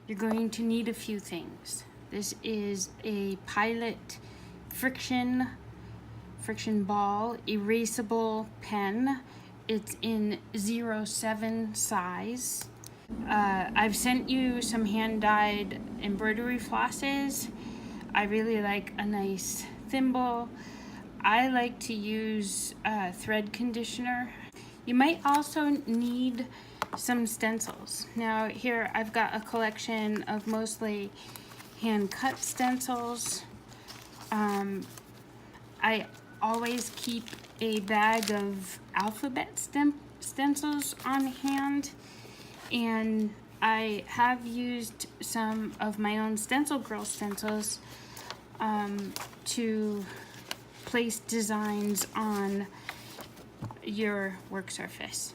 you're going to need a few things. This is a Pilot friction ball erasable pen. It's in 07 size. I've sent you some hand-dyed embroidery flosses. I really like a nice thimble. I like to use thread conditioner. You might also need some stencils. Now here I've got a collection of mostly hand-cut stencils. I always keep a bag of alphabet stencils on hand, and I have used some of my own Stencil Girl stencils to place designs on your work surface.